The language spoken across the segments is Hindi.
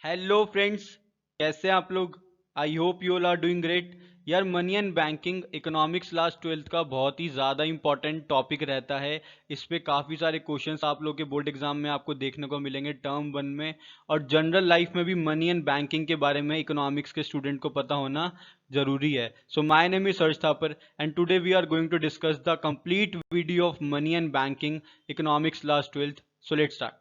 हेलो फ्रेंड्स, कैसे हैं आप लोग। I hope you all are doing great. यार, money and banking economics class 12th का बहुत ही ज़्यादा इंपॉर्टेंट टॉपिक रहता है। इस पे काफ़ी सारे क्वेश्चंस आप लोग के बोर्ड एग्जाम में आपको देखने को मिलेंगे टर्म 1 में। और जनरल लाइफ में भी मनी एंड बैंकिंग के बारे में इकोनॉमिक्स के स्टूडेंट को पता होना जरूरी है। सो माय नेम इज सर्च Thapar and today we are going to discuss the complete video of money and banking economics class 12th। So let's start.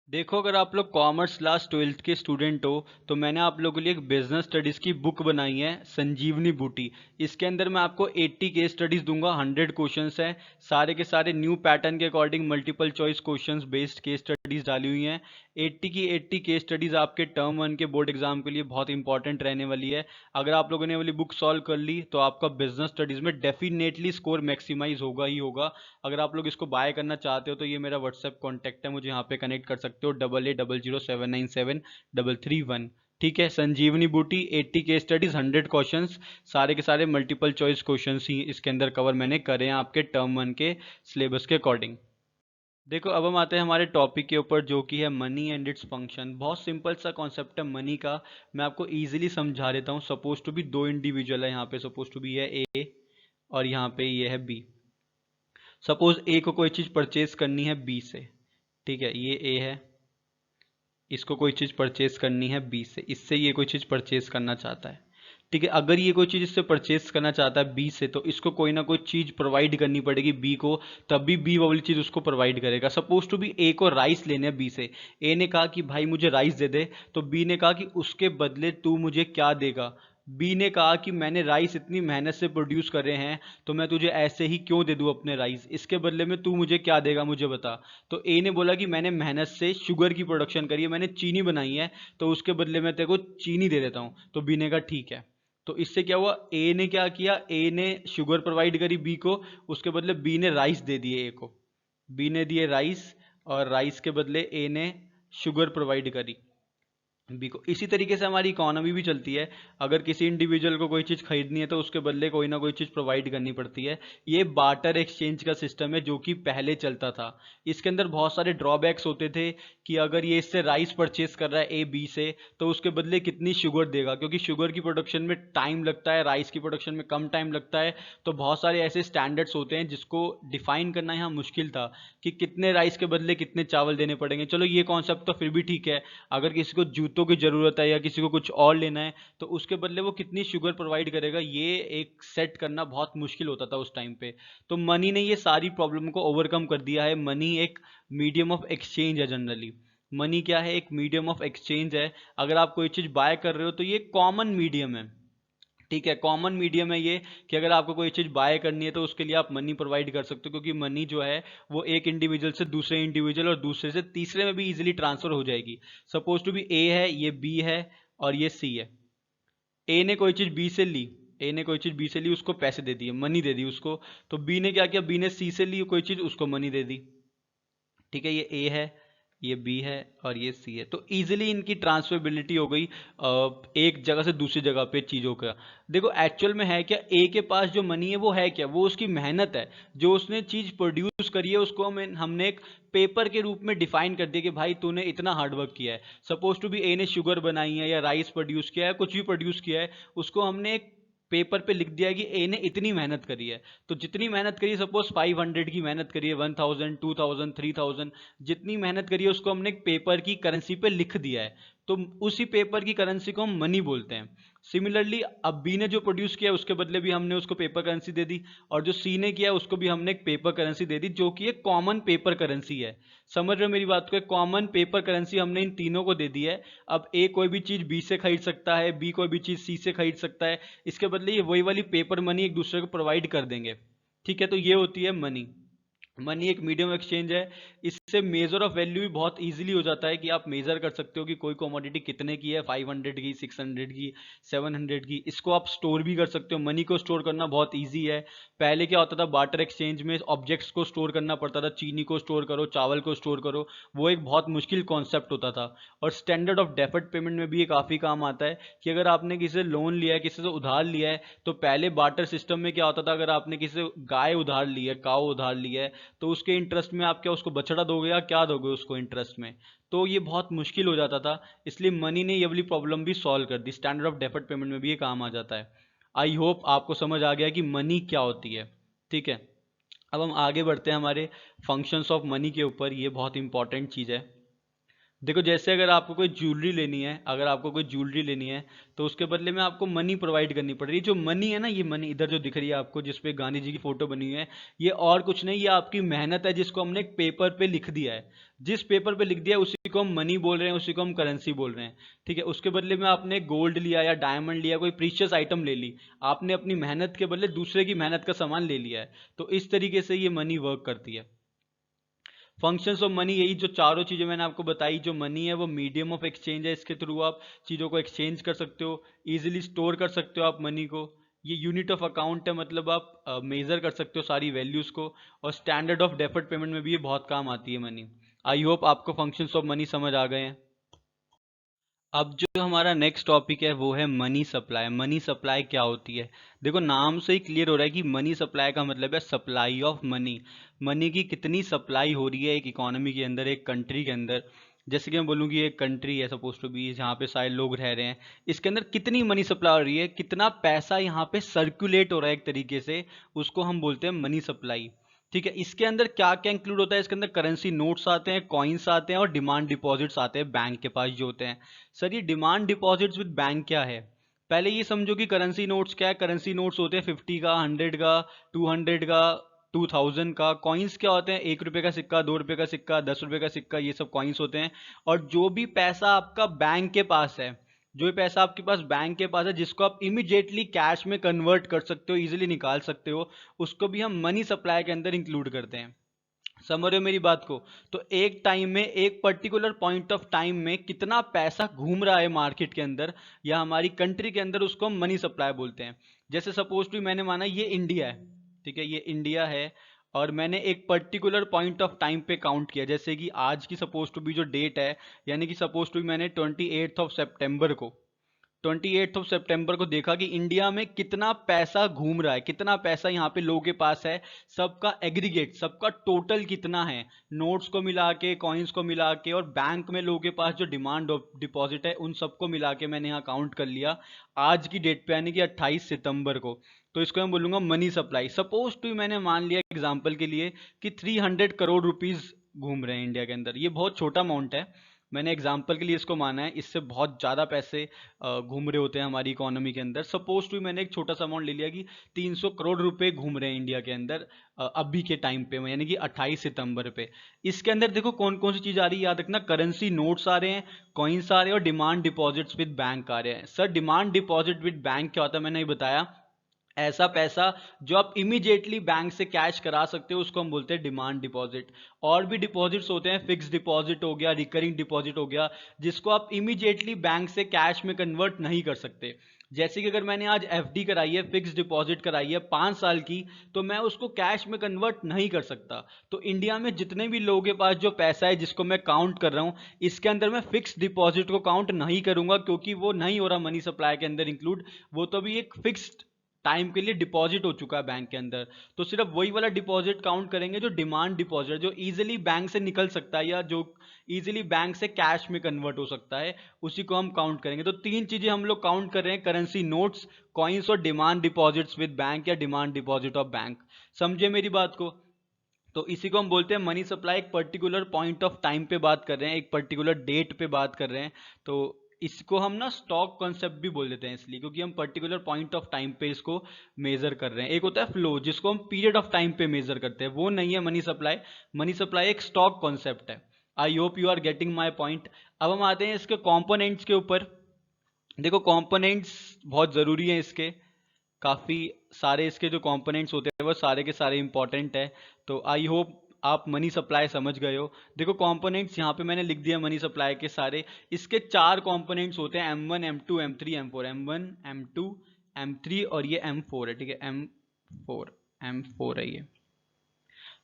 देखो, अगर आप लोग कॉमर्स क्लास 12th के स्टूडेंट हो तो मैंने आप लोगों के लिए एक बिजनेस स्टडीज़ की बुक बनाई है, संजीवनी बूटी। इसके अंदर मैं आपको 80 केस स्टडीज़ दूंगा। 100 क्वेश्चंस हैं, सारे के सारे न्यू पैटर्न के according multiple choice questions based case studies डाली हुई हैं। 80 की 80 केस स्टडीज़ आपके टर्म 1 के बोर्ड एग्जाम के लिए बहुत इंपॉर्टेंट रहने वाली है। अगर आप लोगों ने ये वाली बुक सॉल्व कर ली तो आपका बिजनेस स्टडीज़ में डेफिनेटली स्कोर मैक्सिमाइज होगा ही होगा। अगर आप लोग इसको बाय करना चाहते हो तो ये मेरा व्हाट्सएप कॉन्टैक्ट है, मुझे यहाँ पे कनेक्ट कर सकते हो 8800797331। ठीक है, संजीवनी बूटी 80 केस स्टडीज 100 क्वेश्चंस, सारे के सारे मल्टीपल चॉइस क्वेश्चंस ही इसके अंदर कवर मैंने करे हैं आपके टर्म 1 के सिलेबस के अकॉर्डिंग। देखो, अब हम आते हैं हमारे टॉपिक के ऊपर जो कि है मनी एंड इट्स फंक्शन। बहुत सिंपल सा कॉन्सेप्ट है मनी का, मैं आपको इजीली समझा देता हूँ। सपोज टू बी दो इंडिविजुअल है यहाँ पे, सपोज टू बी है ए और यहाँ पे ये है बी। सपोज ए को कोई चीज़ परचेज करनी है बी से। ठीक है, ये ए है, इसको कोई चीज़ परचेज करनी है बी से, इससे ये कोई चीज़ परचेज करना चाहता है। ठीक है, अगर ये कोई चीज़ इससे परचेज करना चाहता है बी से तो इसको कोई ना कोई चीज़ प्रोवाइड करनी पड़ेगी बी को, तभी बी वाली चीज़ उसको प्रोवाइड करेगा। सपोज टू बी ए को राइस लेने बी से। ए ने कहा कि भाई मुझे राइस दे दे, तो बी ने कहा कि उसके बदले तू मुझे क्या देगा। बी ने कहा कि मैंने राइस इतनी मेहनत से प्रोड्यूस करे हैं तो मैं तुझे ऐसे ही क्यों दे दूं अपने राइस, इसके बदले में तू मुझे क्या देगा मुझे बता। तो ए ने बोला कि मैंने मेहनत से शुगर की प्रोडक्शन करी है, मैंने चीनी बनाई है, तो उसके बदले में तेरे को चीनी दे देता हूँ। तो बी ने कहा ठीक है। तो इससे क्या हुआ, ए ने क्या किया, ए ने शुगर प्रोवाइड करी बी को, उसके बदले बी ने राइस दे दिए ए को। बी ने दिए राइस और राइस के बदले ए ने शुगर प्रोवाइड करी बी को। इसी तरीके से हमारी इकोनॉमी भी चलती है। अगर किसी इंडिविजुअल को कोई चीज़ खरीदनी है तो उसके बदले कोई ना कोई चीज़ प्रोवाइड करनी पड़ती है। ये बार्टर एक्सचेंज का सिस्टम है जो कि पहले चलता था। इसके अंदर बहुत सारे ड्रॉबैक्स होते थे कि अगर ये इससे राइस परचेज कर रहा है ए बी से तो उसके बदले कितनी शुगर देगा, क्योंकि शुगर की प्रोडक्शन में टाइम लगता है, राइस की प्रोडक्शन में कम टाइम लगता है। तो बहुत सारे ऐसे स्टैंडर्ड्स होते हैं जिसको डिफाइन करना यहाँ मुश्किल था कि कितने राइस के बदले कितने चावल देने पड़ेंगे। चलो, ये कॉन्सेप्ट तो फिर भी ठीक है। अगर किसी को जूतों की ज़रूरत है या किसी को कुछ और लेना है तो उसके बदले वो कितनी शुगर प्रोवाइड करेगा, ये एक सेट करना बहुत मुश्किल होता था उस टाइम पे। तो मनी ने ये सारी प्रॉब्लम को ओवरकम कर दिया है। मनी एक मीडियम ऑफ एक्सचेंज है जनरली। मनी क्या है, एक मीडियम ऑफ एक्सचेंज है। अगर आप कोई चीज़ बाय कर रहे हो तो ये कॉमन मीडियम है। ठीक है, कॉमन मीडियम है ये कि अगर आपको कोई चीज़ बाय करनी है तो उसके लिए आप मनी प्रोवाइड कर सकते हो, क्योंकि मनी जो है वो एक इंडिविजुअल से दूसरे इंडिविजुअल और दूसरे से तीसरे में भी इजीली ट्रांसफर हो जाएगी। सपोज टू बी ए है, ये बी है और ये सी है। ए ने कोई चीज़ बी से ली, ए ने कोई चीज़ बी से ली, उसको पैसे दे दिए, मनी दे दी उसको। तो बी ने क्या किया, बी ने सी से ली कोई चीज़, उसको मनी दे दी। ठीक है, ये ए है, ये बी है और ये सी है। तो इजीली इनकी ट्रांसफरेबिलिटी हो गई एक जगह से दूसरी जगह पे चीज़ों का। देखो, एक्चुअल में है क्या, ए के पास जो मनी है वो है क्या, वो उसकी मेहनत है। जो उसने चीज़ प्रोड्यूस करी है उसको हमने एक पेपर के रूप में डिफाइन कर दिया कि भाई तूने इतना हार्डवर्क किया है। सपोज टू बी ए ने शुगर बनाई है या राइस प्रोड्यूस किया है, कुछ भी प्रोड्यूस किया है, उसको हमने एक पेपर पे लिख दिया कि ए ने इतनी मेहनत करी है। तो जितनी मेहनत करी है, सपोज 500 की मेहनत करी है, 1000 2000 3000, जितनी मेहनत करी है उसको हमने एक पेपर की करेंसी पे लिख दिया है। तो उसी पेपर की करेंसी को हम मनी बोलते हैं। सिमिलरली अब बी ने जो प्रोड्यूस किया उसके बदले भी हमने उसको पेपर करेंसी दे दी, और जो सी ने किया उसको भी हमने एक पेपर करेंसी दे दी जो कि एक कॉमन पेपर करेंसी है। समझ रहे हो मेरी बात को, एक कॉमन पेपर करेंसी हमने इन तीनों को दे दी है। अब ए कोई भी चीज़ बी से खरीद सकता है, बी कोई भी चीज़ सी से खरीद सकता है, इसके बदले ये वही वाली पेपर मनी एक दूसरे को प्रोवाइड कर देंगे। ठीक है, तो ये होती है मनी। मनी एक मीडियम एक्सचेंज है। इससे मेजर ऑफ वैल्यू भी बहुत इजीली हो जाता है कि आप मेजर कर सकते हो कि कोई कमोडिटी कितने की है, 500 की, 600 की, 700 की। इसको आप स्टोर भी कर सकते हो। मनी को स्टोर करना बहुत इजी है। पहले क्या होता था, बार्टर एक्सचेंज में ऑब्जेक्ट्स को स्टोर करना पड़ता था, चीनी को स्टोर करो, चावल को स्टोर करो, वो एक बहुत मुश्किल कॉन्सेप्ट होता था। और स्टैंडर्ड ऑफ डेफर्ड पेमेंट में भी ये काफ़ी काम आता है कि अगर आपने किसी से लोन लिया है, किसी से उधार लिया है, तो पहले बार्टर सिस्टम में क्या होता था, अगर आपने किसी से गाय उधार ली है, काऊ उधार लिया है, तो उसके इंटरेस्ट में आप क्या उसको बछड़ा दोगे दोगे या क्या दोगे उसको इंटरेस्ट में, तो ये बहुत मुश्किल हो जाता था। इसलिए मनी ने ये वाली प्रॉब्लम भी सॉल्व कर दी, स्टैंडर्ड ऑफ डेफर्ड पेमेंट में भी ये काम आ जाता है। आई होप आपको समझ आ गया कि मनी क्या होती है। ठीक है, अब हम आगे बढ़ते हैं हमारे फंक्शंस ऑफ मनी के ऊपर। ये बहुत इंपॉर्टेंट चीज़ है। देखो, जैसे अगर आपको कोई ज्वेलरी लेनी है, अगर आपको कोई ज्वेलरी लेनी है तो उसके बदले में आपको मनी प्रोवाइड करनी पड़ रही है। जो मनी है ना, ये मनी इधर जो दिख रही है आपको, जिस पे गांधी जी की फोटो बनी हुई है, ये और कुछ नहीं, ये आपकी मेहनत है जिसको हमने एक पेपर पे लिख दिया है। जिस पेपर पे लिख दिया है उसी को हम मनी बोल रहे हैं, उसी को हम करेंसी बोल रहे हैं। ठीक है, उसके बदले में आपने गोल्ड लिया या डायमंड लिया, कोई प्रीशियस आइटम ले ली, आपने अपनी मेहनत के बदले दूसरे की मेहनत का सामान ले लिया है। तो इस तरीके से ये मनी वर्क करती है। फंक्शंस ऑफ मनी, यही जो चारों चीज़ें मैंने आपको बताई। जो मनी है वो मीडियम ऑफ एक्सचेंज है, इसके थ्रू आप चीज़ों को एक्सचेंज कर सकते हो, इजीली स्टोर कर सकते हो आप मनी को। ये यूनिट ऑफ अकाउंट है, मतलब आप मेजर कर सकते हो सारी वैल्यूज़ को। और स्टैंडर्ड ऑफ डेफर्ड पेमेंट में भी ये बहुत काम आती है मनी। आई होप आपको फंक्शंस ऑफ मनी समझ आ गए हैं। अब जो हमारा नेक्स्ट टॉपिक है वो है मनी सप्लाई। मनी सप्लाई क्या होती है? देखो, नाम से ही क्लियर हो रहा है कि मनी सप्लाई का मतलब है सप्लाई ऑफ मनी। मनी की कितनी सप्लाई हो रही है एक इकोनॉमी के अंदर, एक कंट्री के अंदर। जैसे कि मैं बोलूँ कि एक कंट्री है सपोज टू बी, जहाँ पे सारे लोग रह रहे हैं, इसके अंदर कितनी मनी सप्लाई हो रही है, कितना पैसा यहाँ पे सर्कुलेट हो रहा है एक तरीके से, उसको हम बोलते हैं मनी सप्लाई। ठीक है, इसके अंदर क्या क्या इंक्लूड होता है? इसके अंदर करेंसी नोट्स आते हैं, कॉइन्स आते हैं और डिमांड डिपॉजिट्स आते हैं बैंक के पास जो होते हैं। सर, ये डिमांड डिपॉजिट्स विद बैंक क्या है? पहले ये समझो कि करेंसी नोट्स क्या है। करेंसी नोट्स होते हैं 50 का, 100 का, 200 का, 2000 का। कॉइन्स क्या होते हैं? 1 रुपये का सिक्का, 2 रुपये का सिक्का, 10 रुपये का सिक्का, ये सब कॉइन्स होते हैं। और जो भी पैसा आपका बैंक के पास है, जो भी पैसा आपके पास बैंक के पास है, जिसको आप इमिडिएटली कैश में कन्वर्ट कर सकते हो, इजीली निकाल सकते हो, उसको भी हम मनी सप्लाई के अंदर इंक्लूड करते हैं। समझ रहे हो मेरी बात को? तो एक टाइम में, एक पर्टिकुलर पॉइंट ऑफ टाइम में कितना पैसा घूम रहा है मार्केट के अंदर या हमारी कंट्री के अंदर, उसको हम मनी सप्लाई बोलते हैं। जैसे सपोज टू मैंने माना ये इंडिया है, ठीक है, ये इंडिया है, और मैंने एक पर्टिकुलर पॉइंट ऑफ टाइम पे काउंट किया, जैसे कि आज की सपोज टू भी जो डेट है, यानी कि सपोज टू मैंने 28 सितंबर को, 28 सितंबर को देखा कि इंडिया में कितना पैसा घूम रहा है, कितना पैसा यहाँ पे लोगों के पास है, सबका एग्रीगेट, सबका टोटल कितना है, नोट्स को मिला के, कॉइन्स को मिला के, और बैंक में लोगों के पास जो डिमांड डिपॉजिट है, उन सबको मिला के मैंने यहाँ काउंट कर लिया आज की डेट पे, यानी कि 28 सितंबर को। तो इसको मैं बोलूंगा मनी सप्लाई। सपोज टू मैंने मान लिया एग्जाम्पल के लिए कि 300 करोड़ रुपीज घूम रहे हैं इंडिया के अंदर। ये बहुत छोटा अमाउंट है, मैंने एग्जाम्पल के लिए इसको माना है, इससे बहुत ज़्यादा पैसे घूम रहे होते हैं हमारी इकोनॉमी के अंदर। सपोज टू मैंने एक छोटा सा अमाउंट ले लिया कि 300 करोड़ रुपए घूम रहे हैं इंडिया के अंदर अभी के टाइम पे, यानी कि 28 सितंबर पे। इसके अंदर देखो कौन कौन सी चीज़ आ रही है, याद रखना, करेंसी नोट्स आ रहे हैं, कॉइन्स आ रहे हैं, और डिमांड डिपॉजिट्स विद बैंक आ रहे हैं। Sir, demand deposit with bank क्या होता है? मैंने ये बताया, ऐसा पैसा जो आप इमीडिएटली बैंक से कैश करा सकते हो, उसको हम बोलते हैं डिमांड डिपॉजिट। और भी डिपॉजिट्स होते हैं, फिक्स डिपॉजिट हो गया, रिकरिंग डिपॉजिट हो गया, जिसको आप इमीडिएटली बैंक से कैश में कन्वर्ट नहीं कर सकते। जैसे कि अगर मैंने आज एफडी कराई है, फिक्स डिपॉजिट कराई है 5 साल की, तो मैं उसको कैश में कन्वर्ट नहीं कर सकता। तो इंडिया में जितने भी लोगों के पास जो पैसा है जिसको मैं काउंट कर रहा हूं, इसके अंदर मैं फिक्स डिपॉजिट को काउंट नहीं करूंगा, क्योंकि वो नहीं हो रहा मनी सप्लाई के अंदर इंक्लूड। वो तो भी एक फिक्स्ड टाइम के लिए डिपॉजिट हो चुका है बैंक के अंदर। तो सिर्फ वही वाला डिपॉजिट काउंट करेंगे जो डिमांड डिपॉजिट, जो इजीली बैंक से निकल सकता है या जो इजीली बैंक से कैश में कन्वर्ट हो सकता है, उसी को हम काउंट करेंगे। तो तीन चीजें हम लोग काउंट कर रहे हैं, करेंसी नोट्स, कॉइन्स और डिमांड डिपॉजिट्स विद बैंक या डिमांड डिपॉजिट ऑफ बैंक। समझे मेरी बात को? तो इसी को हम बोलते हैं मनी सप्लाई। एक पर्टिकुलर पॉइंट ऑफ टाइम पे बात कर रहे हैं, एक पर्टिकुलर डेट पे बात कर रहे हैं। तो इसको हम ना स्टॉक कॉन्सेप्ट भी बोल देते हैं, इसलिए क्योंकि हम पर्टिकुलर पॉइंट ऑफ टाइम पे इसको मेजर कर रहे हैं। एक होता है फ्लो, जिसको हम पीरियड ऑफ टाइम पे मेजर करते हैं, वो नहीं है मनी सप्लाई। मनी सप्लाई एक स्टॉक कॉन्सेप्ट है। I hope you are getting my point. अब हम आते हैं इसके कॉम्पोनेंट्स के ऊपर। देखो, कॉम्पोनेंट्स बहुत ज़रूरी हैं इसके, काफ़ी सारे इसके जो कंपोनेंट्स होते हैं वो सारे के सारे इंपॉर्टेंट है। तो आई होप आप मनी सप्लाई समझ गए हो। देखो, कंपोनेंट्स यहाँ पे मैंने लिख दिया मनी सप्लाई के सारे। इसके 4 कंपोनेंट्स होते हैं, M1 M2 M3 M4। M1 M2 M3 और ये M4 है, ठीक है, M4 है ये।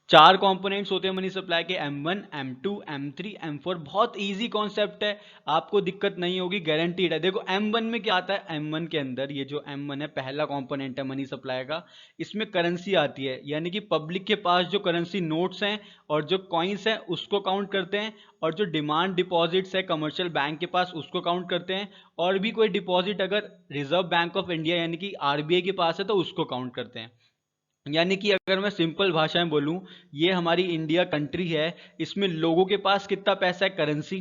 चार कंपोनेंट्स होते हैं मनी सप्लाई के, M1, M2, M3, M4। बहुत इजी कॉन्सेप्ट है, आपको दिक्कत नहीं होगी, गारंटीड है। देखो M1 में क्या आता है, M1 के अंदर ये जो M1 है पहला कंपोनेंट है मनी सप्लाई का, इसमें करेंसी आती है, यानी कि पब्लिक के पास जो करेंसी नोट्स हैं और जो कॉइन्स हैं उसको काउंट करते हैं, और जो डिमांड डिपॉजिट्स है कमर्शियल बैंक के पास उसको काउंट करते हैं, और भी कोई डिपॉजिट अगर रिजर्व बैंक ऑफ इंडिया यानी कि RBI के पास है तो उसको काउंट करते हैं। यानी कि अगर मैं सिंपल भाषा में बोलूं, ये हमारी इंडिया कंट्री है, इसमें लोगों के पास कितना पैसा है, करेंसी,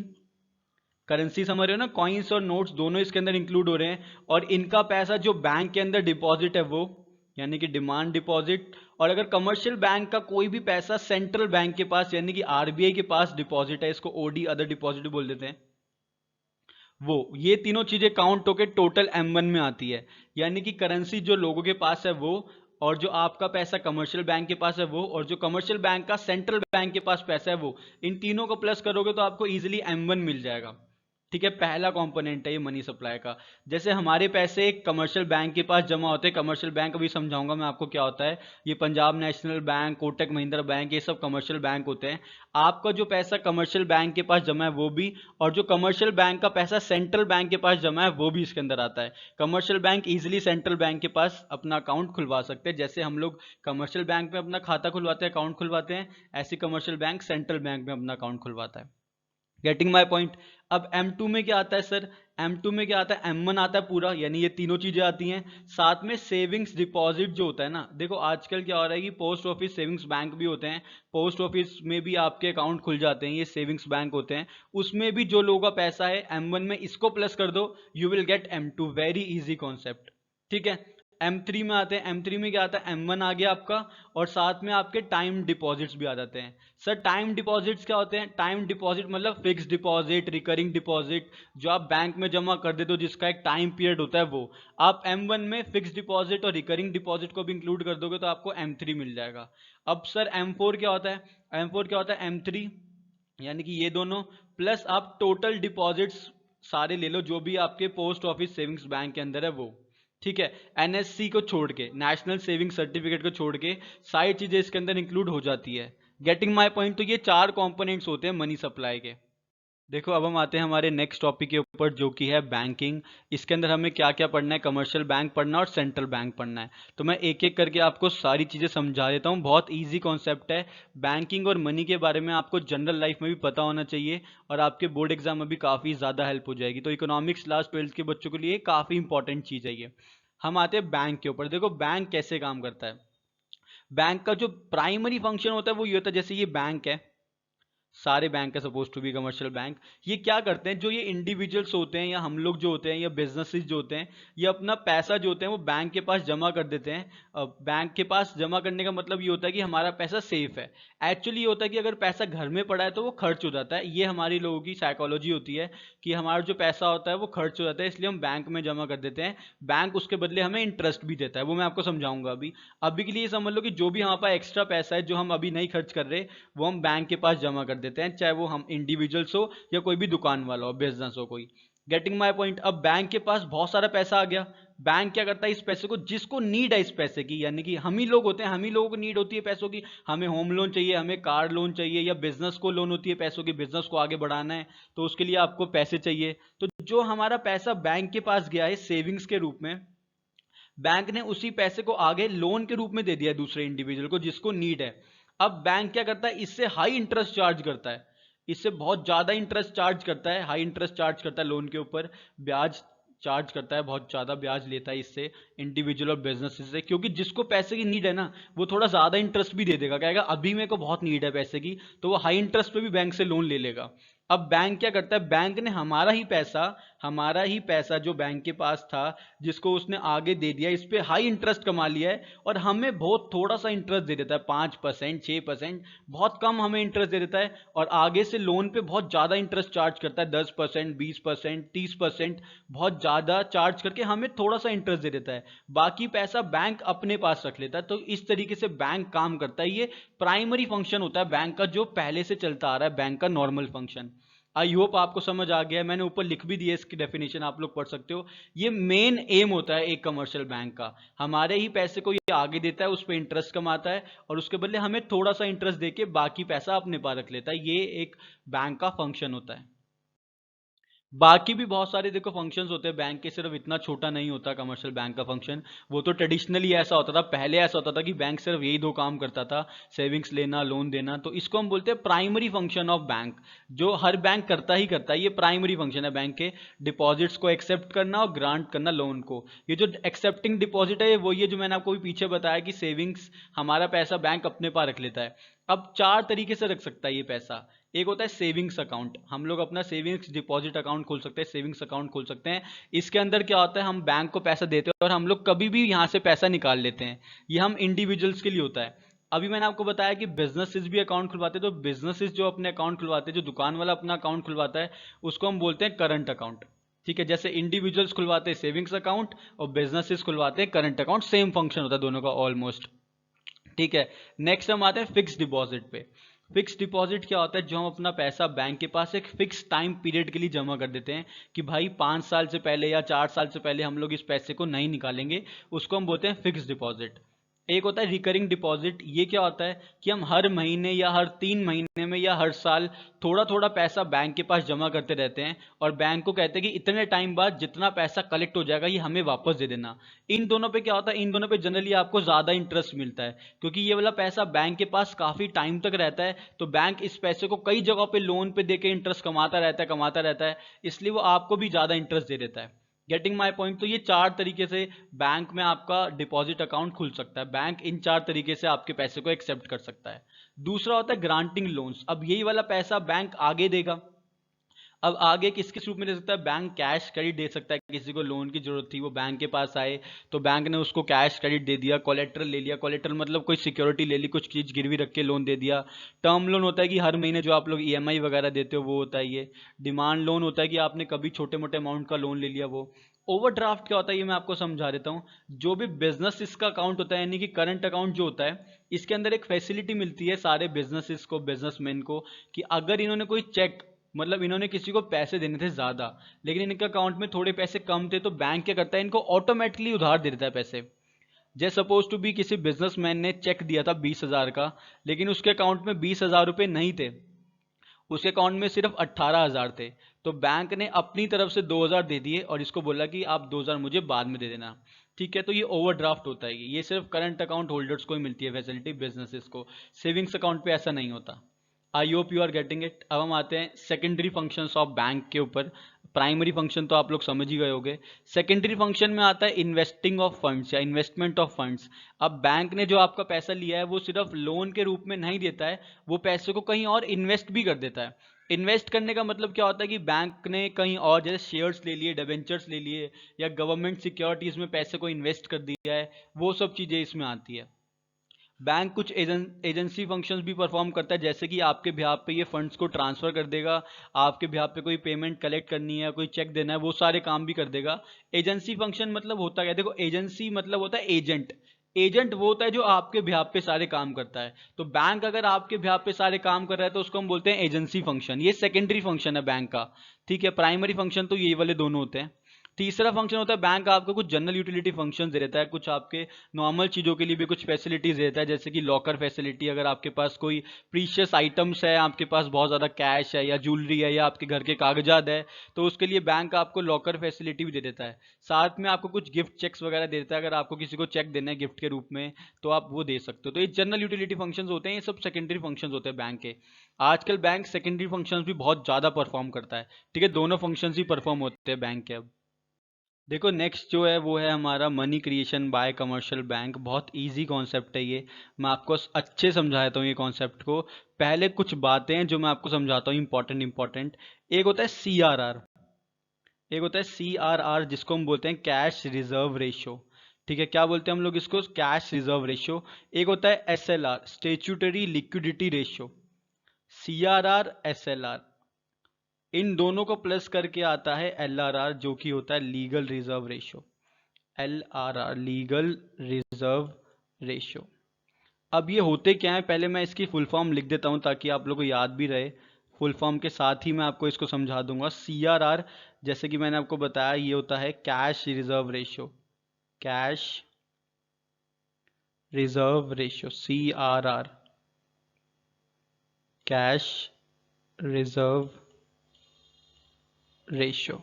करेंसी समझ रहे हो ना, कॉइन्स और नोट्स दोनों इसके अंदर इंक्लूड हो रहे हैं, और इनका पैसा जो बैंक के अंदर डिपॉजिट है वो, यानी कि डिमांड डिपॉजिट, और अगर कमर्शियल बैंक का कोई भी पैसा सेंट्रल बैंक के पास यानी कि RBI के पास डिपॉजिट है, इसको OD अदर डिपॉजिट बोल देते हैं, वो ये तीनों चीजें काउंट होकर टोटल M1 में आती है। यानी कि करेंसी जो लोगों के पास है वो, और जो आपका पैसा कमर्शियल बैंक के पास है वो, और जो कमर्शियल बैंक का सेंट्रल बैंक के पास पैसा है वो, इन तीनों को प्लस करोगे तो आपको इजीली M1 मिल जाएगा। ठीक है, पहला कंपोनेंट है ये मनी सप्लाई का। जैसे हमारे पैसे एक कमर्शियल बैंक के पास जमा होते हैं, कमर्शियल बैंक अभी समझाऊंगा मैं आपको क्या होता है, ये Punjab national bank, Kotak Mahindra bank, ये सब कमर्शियल बैंक होते हैं। आपका जो पैसा कमर्शियल बैंक के पास जमा है वो भी, और जो कमर्शियल बैंक का पैसा सेंट्रल बैंक के पास जमा है वो भी इसके अंदर आता है। Commercial bank easily central bank के पास अपना अकाउंट खुलवा सकते हैं, जैसे हम लोग कमर्शियल बैंक में अपना खाता खुलवाते हैं, अकाउंट खुलवाते हैं, ऐसी कमर्शियल बैंक सेंट्रल बैंक में अपना अकाउंट खुलवाता है। Getting my point. अब M2 में क्या आता है सर, M2 में क्या आता है, M1 आता है पूरा, यानी ये तीनों चीजें आती हैं, साथ में सेविंग्स डिपॉजिट जो होता है ना। देखो आजकल क्या हो रहा है कि पोस्ट ऑफिस सेविंग्स बैंक भी होते हैं, पोस्ट ऑफिस में भी आपके अकाउंट खुल जाते हैं, ये सेविंग्स बैंक होते हैं, उसमें भी जो लोगों का पैसा है M1 में, इसको प्लस कर दो, you will get M2। Very easy concept. ठीक है, M3 में आते हैं, M3 में क्या आता है, M1 आ गया आपका, और साथ में आपके टाइम डिपॉजिट्स भी आ जाते हैं। सर टाइम डिपॉजिट्स क्या होते हैं, टाइम डिपॉजिट मतलब फिक्स डिपॉजिट, रिकरिंग डिपॉजिट, जो आप बैंक में जमा कर देते हो जिसका एक टाइम पीरियड होता है वो। आप M1 में फिक्स डिपॉजिट और रिकरिंग डिपॉजिट को भी इंक्लूड कर दोगे तो आपको M3 मिल जाएगा। अब सर M4 क्या होता है, M4 क्या होता है, M3 यानी कि ये दोनों, प्लस आप टोटल डिपॉजिट्स सारे ले लो जो भी आपके पोस्ट ऑफिस सेविंग्स बैंक के अंदर है वो। ठीक है, NSC को छोड़ के, नेशनल सेविंग सर्टिफिकेट को छोड़ के सारी चीजें इसके अंदर इंक्लूड हो जाती है। Getting my point. तो ये चार कंपोनेंट्स होते हैं मनी सप्लाई के। देखो अब हम आते हैं हमारे नेक्स्ट टॉपिक के ऊपर जो कि है बैंकिंग। इसके अंदर हमें क्या क्या पढ़ना है, कमर्शियल बैंक पढ़ना है और सेंट्रल बैंक पढ़ना है। तो मैं एक एक करके आपको सारी चीज़ें समझा देता हूँ, बहुत इजी कॉन्सेप्ट है। बैंकिंग और मनी के बारे में आपको जनरल लाइफ में भी पता होना चाहिए, और आपके बोर्ड एग्जाम में भी काफ़ी ज़्यादा हेल्प हो जाएगी। तो इकोनॉमिक्स क्लास 12th के बच्चों के लिए काफ़ी इंपॉर्टेंट चीज़ है ये। हम आते हैं बैंक के ऊपर। देखो बैंक कैसे काम करता है। बैंक का जो प्राइमरी फंक्शन होता है वो ये होता है, जैसे ये बैंक है, सारे बैंक है suppose to be commercial bank, ये क्या करते हैं, जो ये इंडिविजुअल्स होते हैं या हम लोग जो होते हैं या बिजनेसेस जो होते हैं, ये अपना पैसा जो होते हैं वो बैंक के पास जमा कर देते हैं। बैंक के पास जमा करने का मतलब ये होता है कि हमारा पैसा सेफ है। एक्चुअली ये होता है कि अगर पैसा घर में पड़ा है तो वो खर्च हो जाता है, ये हमारी लोगों की साइकोलॉजी होती है कि हमारा जो पैसा होता है वो खर्च हो जाता है, इसलिए हम बैंक में जमा कर देते हैं। बैंक उसके बदले हमें इंटरेस्ट भी देता है, वो मैं आपको समझाऊंगा अभी। अभी के लिए समझ लो कि जो भी हमारे पास एक्स्ट्रा पैसा है जो हम अभी नहीं खर्च कर रहे, वो हम बैंक के पास जमा कर देते हैं, चाहे वो हम इंडिविजुअल्स हो या कोई भी दुकान वाला हो, बिजनेस हो कोई। Getting my point. अब बैंक के पास बहुत सारा पैसा आ गया, बैंक क्या करता है, इस पैसे को, जिसको नीड है इस पैसे की, यानी कि हम ही लोग होते हैं, हम ही लोगों को नीड होती है पैसों की, हमें होम लोन चाहिए, हमें कार लोन चाहिए, या बिजनेस को लोन होती है पैसों की, बिजनेस को आगे बढ़ाना है तो उसके लिए आपको पैसे चाहिए। तो जो हमारा पैसा बैंक के पास गया है सेविंग्स के रूप में, बैंक ने उसी पैसे को आगे लोन के रूप में दे दिया है दूसरे इंडिविजुअल को जिसको नीड है। अब बैंक क्या करता है, इससे हाई इंटरेस्ट चार्ज करता है, इससे बहुत ज्यादा इंटरेस्ट चार्ज करता है, हाई इंटरेस्ट चार्ज करता है लोन के ऊपर, ब्याज चार्ज करता है, बहुत ज्यादा ब्याज लेता है इससे इंडिविजुअल और बिजनेस से, क्योंकि जिसको पैसे की नीड है ना वो थोड़ा ज्यादा इंटरेस्ट भी दे देगा, कहेगा अभी मेरे को बहुत नीड है पैसे की, तो वो हाई इंटरेस्ट पे भी बैंक से लोन ले लेगा। अब बैंक क्या करता है, बैंक ने हमारा ही पैसा जो बैंक के पास था जिसको उसने आगे दे दिया, इस पे हाई इंटरेस्ट कमा लिया है, और हमें बहुत थोड़ा सा इंटरेस्ट दे देता है, 5%, 6%, बहुत कम हमें इंटरेस्ट दे देता है, और आगे से लोन पे बहुत ज्यादा इंटरेस्ट चार्ज करता है, 10%, 20%, 30%, बहुत ज्यादा चार्ज करके हमें थोड़ा सा इंटरेस्ट दे देता है, बाकी पैसा बैंक अपने पास रख लेता है। तो इस तरीके से बैंक काम करता है, ये प्राइमरी फंक्शन होता है बैंक का जो पहले से चलता आ रहा है, बैंक का नॉर्मल फंक्शन। आई होप आपको समझ आ गया है, मैंने ऊपर लिख भी दिया इसकी डेफिनेशन, आप लोग पढ़ सकते हो। ये मेन एम होता है एक कमर्शियल बैंक का, हमारे ही पैसे को ये आगे देता है, उस पर इंटरेस्ट कमाता है और उसके बदले हमें थोड़ा सा इंटरेस्ट देके बाकी पैसा अपने पास रख लेता है। ये एक बैंक का फंक्शन होता है। बाकी भी बहुत सारे देखो फंक्शंस होते हैं बैंक के, सिर्फ इतना छोटा नहीं होता कमर्शियल बैंक का फंक्शन। वो तो ट्रेडिशनली ऐसा होता था, पहले ऐसा होता था कि बैंक सिर्फ यही दो काम करता था, सेविंग्स लेना, लोन देना। तो इसको हम बोलते हैं प्राइमरी फंक्शन ऑफ बैंक, जो हर बैंक करता ही करता है। ये प्राइमरी फंक्शन है बैंक के, डिपॉजिट्स को एक्सेप्ट करना और ग्रांट करना लोन को। ये जो एक्सेप्टिंग डिपॉजिट है वो ये जो मैंने आपको भी पीछे बताया कि सेविंग्स, हमारा पैसा बैंक अपने पास रख लेता है। अब चार तरीके से रख सकता है ये पैसा। एक होता है सेविंग्स अकाउंट, हम लोग अपना सेविंग्स डिपॉजिट अकाउंट खोल सकते हैं, सेविंग्स अकाउंट खोल सकते हैं। इसके अंदर क्या होता है, हम बैंक को पैसा देते हैं और हम लोग कभी भी यहाँ से पैसा निकाल लेते हैं। ये हम इंडिविजुअल्स के लिए होता है। अभी मैंने आपको बताया कि बिजनेसेस भी अकाउंट खुलवाते हैं, तो बिजनेसेस जो अपने अकाउंट खुलवाते हैं, जो दुकान वाला अपना अकाउंट खुलवाता है, उसको हम बोलते हैं करंट अकाउंट। ठीक है, जैसे इंडिविजुअल्स खुलवाते हैं सेविंग्स अकाउंट और बिजनेसेस खुलवाते हैं करंट अकाउंट, सेम फंक्शन होता है दोनों का ऑलमोस्ट। ठीक है, नेक्स्ट हम आते हैं फिक्स डिपॉजिट पे। फिक्स डिपॉजिट क्या होता है, जो हम अपना पैसा बैंक के पास एक फिक्स टाइम पीरियड के लिए जमा कर देते हैं कि भाई 5 साल से पहले या 4 साल से पहले हम लोग इस पैसे को नहीं निकालेंगे, उसको हम बोलते हैं फिक्स डिपॉजिट। एक होता है रिकरिंग डिपॉजिट। ये क्या होता है कि हम हर महीने या हर 3 महीने में या हर साल थोड़ा थोड़ा पैसा बैंक के पास जमा करते रहते हैं और बैंक को कहते हैं कि इतने टाइम बाद जितना पैसा कलेक्ट हो जाएगा ये हमें वापस दे देना। इन दोनों पे क्या होता है, इन दोनों पे जनरली आपको ज़्यादा इंटरेस्ट मिलता है, क्योंकि ये वाला पैसा बैंक के पास काफ़ी टाइम तक रहता है, तो बैंक इस पैसे को कई जगहों पे लोन पे देके इंटरेस्ट कमाता रहता है, इसलिए वो आपको भी ज़्यादा इंटरेस्ट दे देता है। Getting my point. तो ये चार तरीके से बैंक में आपका डिपॉजिट अकाउंट खुल सकता है, बैंक इन चार तरीके से आपके पैसे को एक्सेप्ट कर सकता है। दूसरा होता है ग्रांटिंग लोन्स। अब यही वाला पैसा बैंक आगे देगा। अब आगे किस किस रूप में दे सकता है, बैंक कैश क्रेडिट दे सकता है, किसी को लोन की जरूरत थी वो बैंक के पास आए तो बैंक ने उसको कैश क्रेडिट दे दिया, कोलेट्रल ले लिया, कोलेट्रल मतलब कोई सिक्योरिटी ले ली, कुछ चीज गिरवी रख के लोन दे दिया। टर्म लोन होता है कि हर महीने जो आप लोग ईएमआई वगैरह देते हो वो होता है ये। डिमांड लोन होता है कि आपने कभी छोटे मोटे अमाउंट का लोन ले लिया वो। ओवरड्राफ्ट क्या होता है ये मैं आपको समझा देता हूँ। जो भी बिजनेस इसका अकाउंट होता है, यानी कि करंट अकाउंट जो होता है, इसके अंदर एक फैसिलिटी मिलती है सारे बिजनेसेस को, बिजनेसमैन को, कि अगर इन्होंने कोई चेक, मतलब इन्होंने किसी को पैसे देने थे ज्यादा लेकिन इनके अकाउंट में थोड़े पैसे कम थे, तो बैंक क्या करता है, इनको ऑटोमेटिकली उधार दे देता है पैसे। जैसे सपोज टू बी किसी बिजनेसमैन ने चेक दिया था 20,000 का, लेकिन उसके अकाउंट में 20,000 रुपये नहीं थे, उसके अकाउंट में सिर्फ 18,000 थे। तो बैंक ने अपनी तरफ से 2,000 दे दिए और इसको बोला कि आप 2,000 मुझे बाद में दे देना। ठीक है, तो ये ओवरड्राफ्ट होता है, ये सिर्फ करंट अकाउंट होल्डर्स को ही मिलती है फैसिलिटी, बिजनेसेस को। सेविंग्स अकाउंट पे ऐसा नहीं होता। I hope you are getting it. अब हम आते हैं सेकेंडरी फंक्शंस ऑफ बैंक के ऊपर। प्राइमरी फंक्शन तो आप लोग समझ ही गए होंगे। सेकेंडरी फंक्शन में आता है इन्वेस्टिंग ऑफ फंड्स या इन्वेस्टमेंट ऑफ फंड्स। अब बैंक ने जो आपका पैसा लिया है वो सिर्फ लोन के रूप में नहीं देता है, वो पैसे को कहीं और इन्वेस्ट भी कर देता है। इन्वेस्ट करने का मतलब क्या होता है कि बैंक ने कहीं और, जैसे शेयर्स ले लिए, डिबेंचर्स ले लिए, या गवर्नमेंट सिक्योरिटीज में पैसे को इन्वेस्ट कर दिया है, वो सब चीजें इसमें आती है। बैंक कुछ एजेंसी फंक्शंस भी परफॉर्म करता है, जैसे कि आपके बिहाफ पे ये फंड्स को ट्रांसफर कर देगा, आपके बिहाफ पे कोई पेमेंट कलेक्ट करनी है, कोई चेक देना है, वो सारे काम भी कर देगा। एजेंसी फंक्शन मतलब होता क्या, देखो एजेंसी मतलब होता है एजेंट। एजेंट वो होता है जो आपके बिहाफ पे सारे काम करता है। तो बैंक अगर आपके बिहाफ पे सारे काम कर रहा है तो उसको हम बोलते हैं एजेंसी फंक्शन। ये सेकेंडरी फंक्शन है बैंक का। ठीक है, प्राइमरी फंक्शन तो ये वाले दोनों होते हैं। तीसरा फंक्शन होता है बैंक आपको कुछ जनरल यूटिलिटी फंक्शन दे देता है, कुछ आपके नॉर्मल चीज़ों के लिए भी कुछ फैसिलिटीज देता है, जैसे कि लॉकर फैसिलिटी। अगर आपके पास कोई प्रीशियस आइटम्स है, आपके पास बहुत ज़्यादा कैश है या ज्वेलरी है या आपके घर के कागजात है, तो उसके लिए बैंक आपको लॉकर फैसिलिटी भी दे देता है। साथ में आपको कुछ गिफ्ट चेक्स वगैरह दे देता है, अगर आपको किसी को चेक देना है गिफ्ट के रूप में तो आप वो दे सकते हो। तो ये जनरल यूटिलिटी फंक्शंस होते हैं, ये सब सेकेंडरी फंक्शंस होते हैं बैंक के। आजकल बैंक सेकेंडरी फंक्शंस भी बहुत ज़्यादा परफॉर्म करता है। ठीक है, दोनों फंक्शंस ही परफॉर्म होते हैं बैंक के। अब देखो नेक्स्ट जो है वो है हमारा money creation bye commercial bank. बहुत इजी कॉन्सेप्ट है ये, मैं आपको अच्छे समझाता हूँ ये कॉन्सेप्ट को। पहले कुछ बातें हैं जो मैं आपको समझाता हूँ, इंपॉर्टेंट इंपॉर्टेंट। एक होता है CRR, एक होता है CRR जिसको हम बोलते हैं कैश रिजर्व रेशियो। ठीक है, क्या बोलते हैं हम लोग इसको, कैश रिजर्व रेशियो। एक होता है SLR, statutory liquidity ratio. CRR, SLR, इन दोनों को प्लस करके आता है LRR, जो कि होता है legal reserve ratio. LRR, legal reserve ratio. अब ये होते क्या है, पहले मैं इसकी फुल फॉर्म लिख देता हूं ताकि आप लोगों को याद भी रहे। फुल फॉर्म के साथ ही मैं आपको इसको समझा दूंगा। CRR जैसे कि मैंने आपको बताया ये होता है cash reserve ratio, cash reserve ratio, CRR, cash reserve ratio.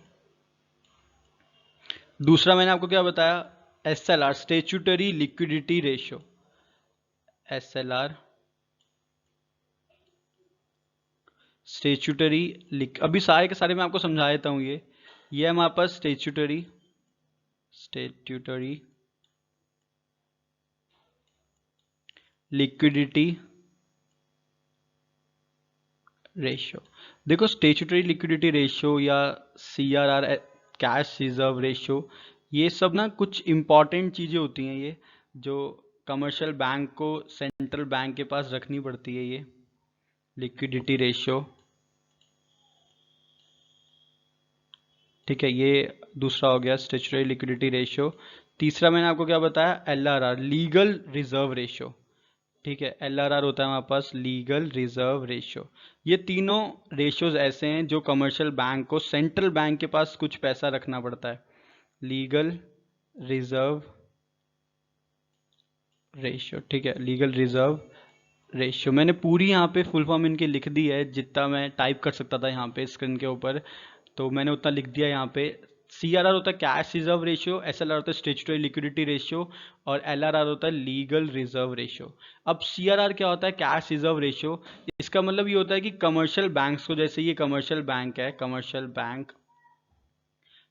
दूसरा मैंने आपको क्या बताया, SLR, statutory liquidity ratio, SLR statutory अभी सारे के सारे मैं आपको समझा देता हूँ। ये है हमारे पास स्टेचुटरी लिक्विडिटी रेशियो। देखो स्टेचुटरी लिक्विडिटी रेशियो या CRR, कैश रिजर्व रेशियो, ये सब ना कुछ इंपॉर्टेंट चीज़ें होती हैं, ये जो कमर्शियल बैंक को सेंट्रल बैंक के पास रखनी पड़ती है। ये लिक्विडिटी रेशियो, ठीक है, ये दूसरा हो गया स्टेचुटरी लिक्विडिटी रेशियो। तीसरा मैंने आपको क्या बताया, LRR, लीगल रिजर्व रेशियो, ठीक है, LRR होता है हमारे पास लीगल रिजर्व रेशियो। ये तीनों रेशियोज ऐसे हैं जो कमर्शियल बैंक को सेंट्रल बैंक के पास कुछ पैसा रखना पड़ता है। लीगल रिजर्व रेशियो, ठीक है, लीगल रिजर्व रेशियो। मैंने पूरी यहाँ पे फुल फॉर्म इनकी लिख दी है, जितना मैं टाइप कर सकता था यहाँ पे स्क्रीन के ऊपर, तो मैंने उतना लिख दिया यहाँ पे। CRR होता है कैश रिजर्व रेशियो, SLR होता है स्टेचुटरी लिक्विडिटी रेशियो, और LRR होता है लीगल रिजर्व रेशियो। अब CRR क्या होता है, कैश रिजर्व रेशियो, इसका मतलब ये होता है कि कमर्शियल बैंक्स को, जैसे ये कमर्शियल बैंक है,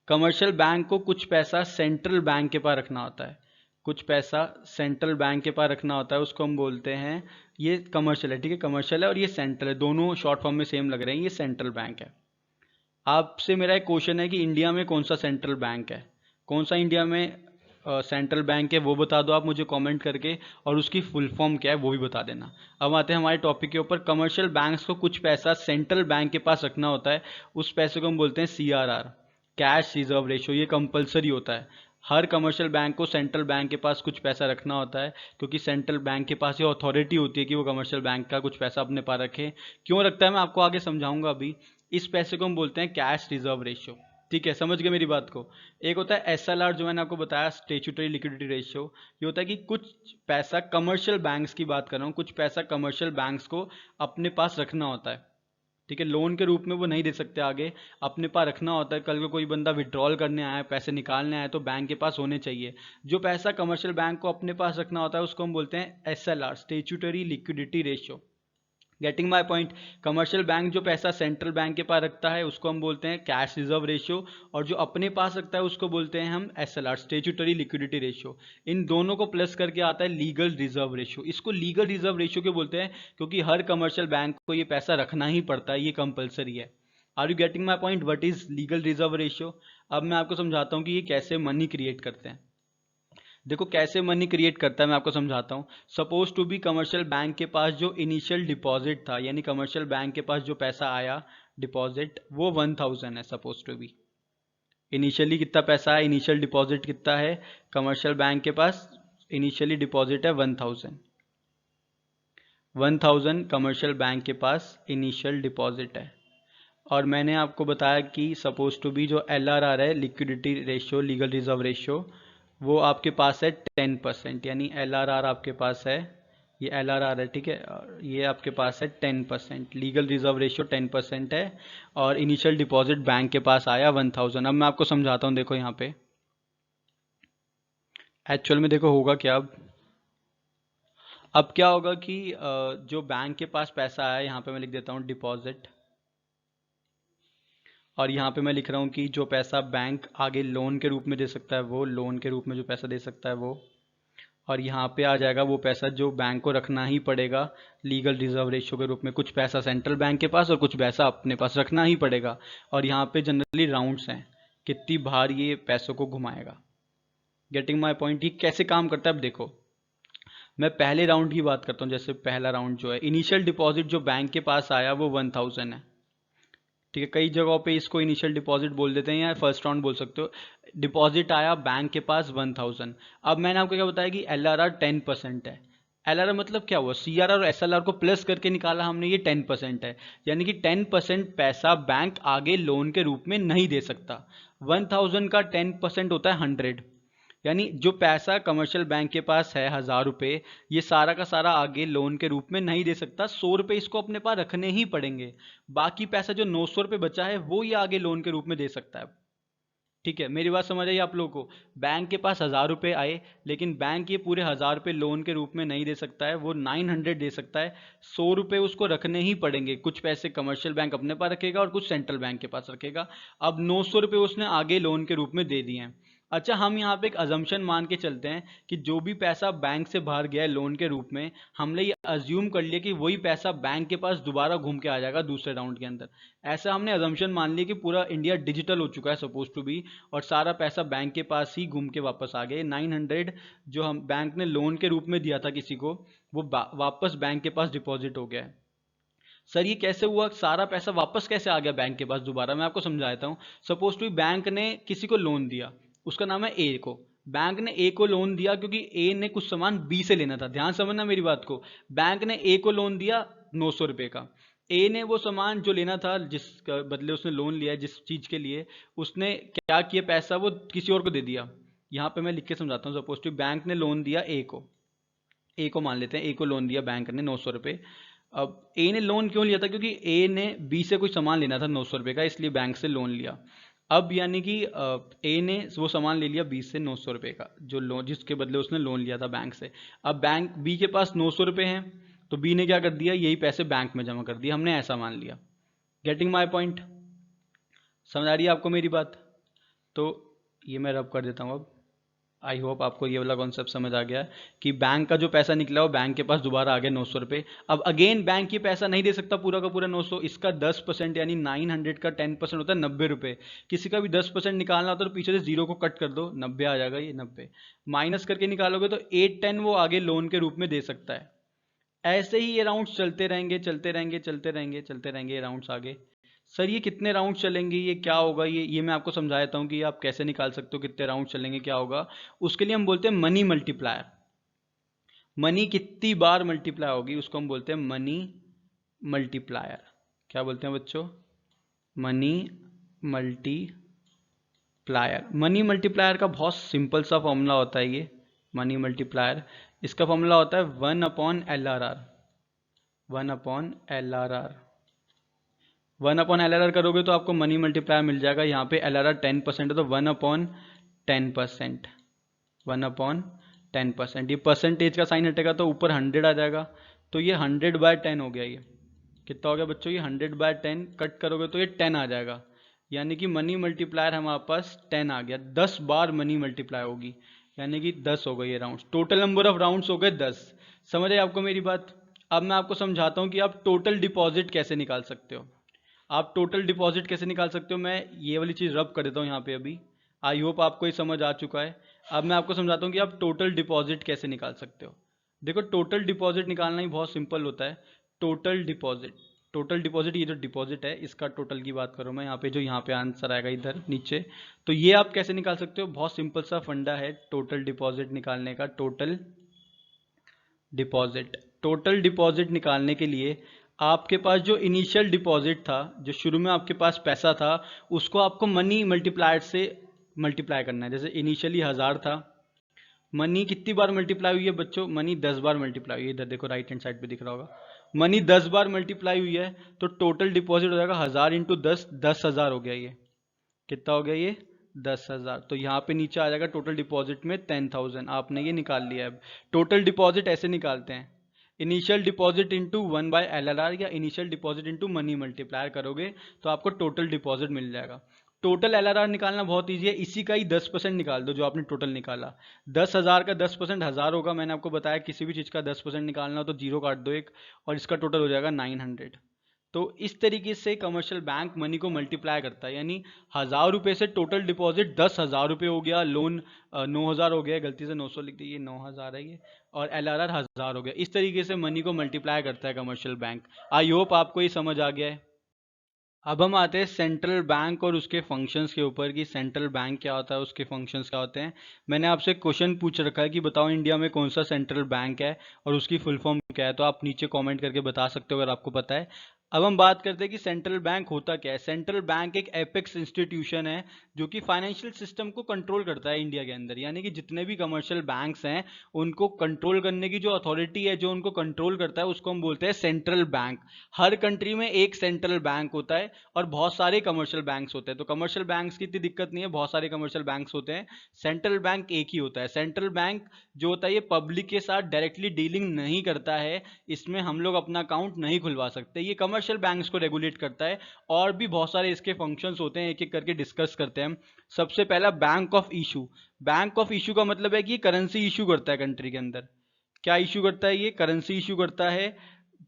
कमर्शियल बैंक को कुछ पैसा सेंट्रल बैंक के पास रखना होता है, कुछ पैसा सेंट्रल बैंक के पास रखना होता है, उसको हम बोलते हैं, ये कमर्शियल है, ठीक है, कमर्शियल है और ये सेंट्रल है, दोनों शॉर्ट फॉर्म में सेम लग रहे हैं, ये सेंट्रल बैंक है। आपसे मेरा एक क्वेश्चन है कि इंडिया में कौन सा सेंट्रल बैंक है, कौन सा इंडिया में सेंट्रल बैंक है, वो बता दो आप मुझे कमेंट करके, और उसकी फुल फॉर्म क्या है वो भी बता देना। अब आते हैं हमारे टॉपिक के ऊपर। कमर्शियल बैंक्स को कुछ पैसा सेंट्रल बैंक के पास रखना होता है, उस पैसे को हम बोलते हैं CRR, कैश रिजर्व रेशियो। ये कंपलसरी होता है, हर कमर्शियल बैंक को सेंट्रल बैंक के पास कुछ पैसा रखना होता है, क्योंकि सेंट्रल बैंक के पास ये अथॉरिटी होती है कि वो कमर्शियल बैंक का कुछ पैसा अपने पास रखे। क्यों रखता है मैं आपको आगे समझाऊंगा अभी। इस पैसे को हम बोलते हैं कैश रिजर्व रेशियो, ठीक है, समझ गए मेरी बात को। एक होता है SLR जो मैंने आपको बताया, स्टेचुटरी लिक्विडिटी रेशियो। ये होता है कि कुछ पैसा, कमर्शियल बैंक्स की बात कर रहा हूँ, कुछ पैसा कमर्शियल बैंक्स को अपने पास रखना होता है, ठीक है, लोन के रूप में वो नहीं दे सकते आगे, अपने पास रखना होता है। कल को कोई बंदा विड्रॉल करने आया, पैसे निकालने आया, तो बैंक के पास होने चाहिए। जो पैसा कमर्शियल बैंक को अपने पास रखना होता है उसको हम बोलते हैं SLR, statutory liquidity ratio. Getting my point. Commercial bank जो पैसा सेंट्रल बैंक के पास रखता है उसको हम बोलते हैं कैश रिजर्व रेशियो, और जो अपने पास रखता है उसको बोलते हैं हम SLR, स्टेचुटरी लिक्विडिटी रेशियो। इन दोनों को प्लस करके आता है लीगल रिजर्व रेशियो। इसको लीगल रिजर्व रेशियो क्यों बोलते हैं, क्योंकि हर कमर्शियल बैंक को ये पैसा रखना ही पड़ता है, ये कंपलसरी है। Are you getting my point, what is legal reserve ratio. अब मैं आपको समझाता हूँ कि ये कैसे मनी क्रिएट करते हैं। देखो कैसे मनी क्रिएट करता है मैं आपको समझाता हूँ। Suppose to be commercial bank के पास जो इनिशियल डिपॉजिट था, यानी कमर्शियल बैंक के पास जो पैसा आया डिपॉजिट, वो 1000 है। सपोज टू बी इनिशियली कितना पैसा है, इनिशियल डिपॉजिट कितना है कमर्शियल बैंक के पास, इनिशियली डिपॉजिट है 1000 कमर्शियल बैंक के पास इनिशियल डिपॉजिट है। और मैंने आपको बताया कि सपोज टू बी जो LRR है, liquidity ratio, legal reserve ratio, वो आपके पास है 10%, यानी LRR आपके पास है, ये LRR है, ठीक है, और ये आपके पास है 10%, लीगल रिजर्व रेशियो 10% है, और इनिशियल डिपॉजिट बैंक के पास आया 1000। अब मैं आपको समझाता हूँ, देखो यहाँ पे एक्चुअल में देखो होगा क्या। अब क्या होगा कि जो बैंक के पास पैसा आया, यहाँ पे मैं लिख देता हूँ डिपॉजिट, और यहाँ पे मैं लिख रहा हूँ कि जो पैसा बैंक आगे लोन के रूप में दे सकता है, वो लोन के रूप में जो पैसा दे सकता है वो, और यहाँ पे आ जाएगा वो पैसा जो बैंक को रखना ही पड़ेगा लीगल रिजर्व रेशियो के रूप में। कुछ पैसा सेंट्रल बैंक के पास और कुछ पैसा अपने पास रखना ही पड़ेगा। और यहाँ पे जनरली राउंड्स हैं, कितनी बार ये पैसों को घुमाएगा। Getting my point. ये कैसे काम करता है अब देखो, मैं पहले राउंड की बात करता हूँ। जैसे पहला राउंड जो है, इनिशियल डिपॉजिट जो बैंक के पास आया वो 1000 है, ठीक है, कई जगहों पे इसको इनिशियल डिपॉजिट बोल देते हैं या फर्स्ट राउंड बोल सकते हो। डिपॉजिट आया बैंक के पास 1000। अब मैंने आपको क्या बताया कि LRR 10% है। LRR मतलब क्या हुआ, CRR और SLR को प्लस करके निकाला हमने, ये 10% है, यानी कि 10% पैसा बैंक आगे लोन के रूप में नहीं दे सकता। 1000 का 10% होता है 100, यानी जो पैसा कमर्शियल बैंक के पास है 1000 रुपये, ये सारा का सारा आगे लोन के रूप में नहीं दे सकता। 100 रुपये इसको अपने पास रखने ही पड़ेंगे, बाकी पैसा जो 900 रुपये बचा है वो ये आगे लोन के रूप में दे सकता है। ठीक है, मेरी बात समझ आई आप लोगों को। बैंक के पास 1000 रुपये आए, लेकिन बैंक ये पूरे 1000 रुपये लोन के रूप में नहीं दे सकता है, वो 900 दे सकता है। 100 रुपये उसको रखने ही पड़ेंगे, कुछ पैसे कमर्शियल बैंक अपने पास रखेगा और कुछ सेंट्रल बैंक के पास रखेगा। अब 900 रुपये उसने आगे लोन के रूप में दे दिए हैं। अच्छा, हम यहाँ पे एक अजम्पशन मान के चलते हैं कि जो भी पैसा बैंक से बाहर गया है लोन के रूप में, हमने ये अज्यूम कर लिया कि वही पैसा बैंक के पास दोबारा घूम के आ जाएगा दूसरे राउंड के अंदर। ऐसा हमने अजम्पशन मान लिया कि पूरा इंडिया डिजिटल हो चुका है सपोज टू बी, और सारा पैसा बैंक के पास ही घूम के वापस आ गए। 900 जो हम बैंक ने लोन के रूप में दिया था किसी को, वो वापस बैंक के पास डिपॉजिट हो गया है। सर ये कैसे हुआ, सारा पैसा वापस कैसे आ गया बैंक के पास दोबारा, मैं आपको समझा देता हूँ। सपोज टू बैंक ने किसी को लोन दिया, उसका नाम है ए को। बैंक ने ए को लोन दिया क्योंकि ए ने कुछ सामान बी से लेना था, ध्यान समझना मेरी बात को। बैंक ने ए को लोन दिया 900 रुपये का। ए ने वो सामान जो लेना था, जिस बदले उसने लोन लिया है जिस चीज के लिए, उसने क्या किया, पैसा वो किसी और को दे दिया। यहाँ पे मैं लिख के समझाता हूँ। सपोज टू बैंक ने लोन दिया ए को मान लेते हैं, ए को लोन दिया बैंक ने 900 रुपये। अब ए ने लोन क्यों लिया था, क्योंकि ए ने बी से कोई सामान लेना था 900 रुपये का, इसलिए बैंक से लोन लिया। अब यानी कि ए ने वो सामान ले लिया बी से 900 रुपये का, जो लोन जिसके बदले उसने लोन लिया था बैंक से। अब बैंक बी के पास 900 रुपये हैं, तो बी ने क्या कर दिया, यही पैसे बैंक में जमा कर दिया, हमने ऐसा मान लिया। गेटिंग माई पॉइंट, समझ आ रही है आपको मेरी बात? तो ये मैं रब कर देता हूँ। अब आई होप आपको ये वाला कॉन्सेप्ट समझ आ गया है कि बैंक का जो पैसा निकला वो बैंक के पास दोबारा आ गया 900 रुपये। अब अगेन बैंक ये पैसा नहीं दे सकता पूरा का पूरा 900, इसका 10% यानी 900 का 10% होता है 90 रुपये। किसी का भी 10% निकालना होता है तो पीछे से जीरो को कट कर दो, 90 आ जाएगा, ये 90 माइनस करके निकालोगे तो 810 वो आगे लोन के रूप में दे सकता है। ऐसे ही ये राउंड्स चलते रहेंगे चलते रहेंगे चलते रहेंगे चलते रहेंगे ये राउंड्स आगे। सर ये कितने राउंड चलेंगे, ये क्या होगा, ये मैं आपको समझा देता हूँ कि आप कैसे निकाल सकते हो कितने राउंड चलेंगे क्या होगा। उसके लिए हम बोलते हैं मनी मल्टीप्लायर। मनी कितनी बार मल्टीप्लाई होगी उसको हम बोलते हैं मनी मल्टीप्लायर। क्या बोलते हैं बच्चों? Money multiplier. मनी मल्टीप्लायर का बहुत सिंपल सा फॉर्मूला होता है ये मनी मल्टीप्लायर। इसका फॉर्मूला होता है 1/LRR। 1/LRR 1/LRR करोगे तो आपको मनी मल्टीप्लायर मिल जाएगा। यहाँ पे LRR 10% है तो 1/10%। 1/10%, ये परसेंटेज का साइन हटेगा तो ऊपर 100 आ जाएगा, तो ये 100/10 हो गया। ये कितना हो गया बच्चों? ये 100/10 कट करोगे तो ये 10 आ जाएगा, यानी कि मनी मल्टीप्लायर हमारे पास 10 आ गया। 10 बार मनी मल्टीप्लाई होगी, यानी कि 10 हो गए ये rounds. Total number of rounds हो गए 10। समझ आए आपको मेरी बात? अब मैं आपको समझाता हूँ कि आप टोटल डिपॉजिट कैसे निकाल सकते हो। आप टोटल डिपॉजिट कैसे निकाल सकते हो, मैं ये वाली चीज़ रब कर देता हूँ यहाँ पे अभी। आई होप आपको ये समझ आ चुका है। अब मैं आपको समझाता हूँ कि आप टोटल डिपॉजिट कैसे निकाल सकते हो। देखो टोटल डिपॉजिट निकालना ही बहुत सिंपल होता है। टोटल डिपॉजिट ये जो डिपॉजिट है इसका टोटल की बात करूँ मैं, यहाँ पे जो यहाँ पे आंसर आएगा इधर नीचे, तो ये आप कैसे निकाल सकते हो? बहुत सिंपल सा फंडा है टोटल डिपॉजिट निकालने का। टोटल डिपॉजिट निकालने के लिए आपके पास जो इनिशियल डिपॉजिट था, जो शुरू में आपके पास पैसा था, उसको आपको मनी मल्टीप्लायर से मल्टीप्लाई करना है। जैसे इनिशियली 1000 था, मनी कितनी बार मल्टीप्लाई हुई है बच्चों? मनी 10 बार मल्टीप्लाई हुई है। इधर देखो राइट हैंड साइड पे दिख रहा होगा, मनी 10 बार मल्टीप्लाई हुई है, तो टोटल डिपॉजिट हो जाएगा 1000 इंटू 10, 10,000 हो गया। ये कितना हो गया? ये 10,000। तो यहाँ पे नीचे आ जाएगा टोटल डिपॉजिट में 10,000, आपने ये निकाल लिया है। अब टोटल डिपॉजिट ऐसे निकालते हैं, इनिशियल डिपॉजिट इंटू 1/LRR या initial deposit into money multiplier करोगे तो आपको टोटल डिपॉजिट मिल जाएगा। टोटल LRR निकालना बहुत ईजी है, इसी का ही 10% निकाल दो जो आपने टोटल निकाला। 10,000 का 10% 1000 होगा, मैंने आपको बताया किसी भी चीज़ का 10% निकालना हो तो जीरो काट दो एक, और इसका टोटल हो जाएगा 900। तो इस तरीके से कमर्शियल बैंक मनी को मल्टीप्लाई करता है, यानी 1000 रुपये से टोटल डिपॉजिट 10,000 रुपये हो गया, लोन 9,000 हो गया, गलती से 900 लिख दी, ये 9,000 है ये, और LRR 1000 हो गया। इस तरीके से मनी को मल्टीप्लाई करता है कमर्शियल बैंक। आई होप आपको ये समझ आ गया है। अब हम आते हैं सेंट्रल बैंक और उसके फंक्शंस के ऊपर कि सेंट्रल बैंक क्या होता है, उसके फंक्शंस क्या होते हैं। मैंने आपसे क्वेश्चन पूछ रखा है कि बताओ इंडिया में कौन सा सेंट्रल बैंक है और उसकी फुल फॉर्म क्या है, तो आप नीचे कमेंट करके बता सकते हो अगर आपको पता है। अब हम बात करते हैं कि सेंट्रल बैंक होता क्या है। सेंट्रल बैंक एक एपेक्स इंस्टीट्यूशन है जो कि फाइनेंशियल सिस्टम को कंट्रोल करता है इंडिया के अंदर, यानी कि जितने भी कमर्शियल बैंक्स हैं उनको कंट्रोल करने की जो अथॉरिटी है, जो उनको कंट्रोल करता है, उसको हम बोलते हैं सेंट्रल बैंक। हर कंट्री में एक सेंट्रल बैंक होता है और बहुत सारे कमर्शियल बैंक्स होते हैं। तो कमर्शियल बैंक्स की इतनी दिक्कत नहीं है, बहुत सारे कमर्शियल बैंक्स होते हैं। सेंट्रल बैंक एक ही होता है। सेंट्रल बैंक जो होता है ये पब्लिक के साथ डायरेक्टली डीलिंग नहीं करता है, इसमें हम लोग अपना अकाउंट नहीं खुलवा सकते। ये कमर्शियल बैंक्स को रेगुलेट करता है। और भी बहुत सारे इसके फंक्शंस होते हैं, एक एक करके डिस्कस करते हैं हम। सबसे पहला bank of issue. Bank of issue का मतलब है कि ये करेंसी इशू करता है कंट्री के अंदर। क्या इशू करता है? ये करेंसी इशू करता है।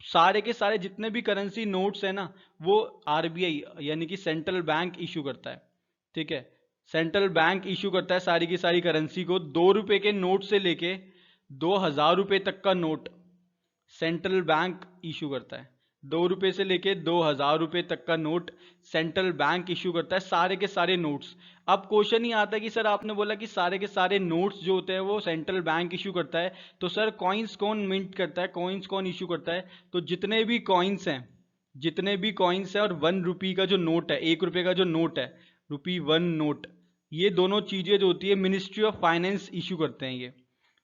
सारे के सारे जितने भी करेंसी नोट्स है ना, वो आरबीआई यानी कि सेंट्रल बैंक इशू करता है। ठीक है, सेंट्रल बैंक इशू करता है सारी की सारी करेंसी को। 2 रुपए के नोट से लेके 2000 रुपए तक का नोट सेंट्रल बैंक इशू करता है। 2 रुपए से लेके 2000 रुपए तक का नोट सेंट्रल बैंक इशू करता है, सारे के सारे नोट्स। अब क्वेश्चन ही आता है कि सर आपने बोला कि सारे के सारे नोट्स जो होते हैं वो सेंट्रल बैंक इशू करता है, तो सर कॉइन्स कौन मिंट करता है, कॉइन्स कौन इशू करता है? तो जितने भी कॉइन्स हैं, जितने भी कॉइन्स हैं और 1 रुपी का जो नोट है, 1 रुपए का जो नोट है, ₹1 नोट, ये दोनों चीजें जो होती है मिनिस्ट्री ऑफ फाइनेंस इशू करते हैं।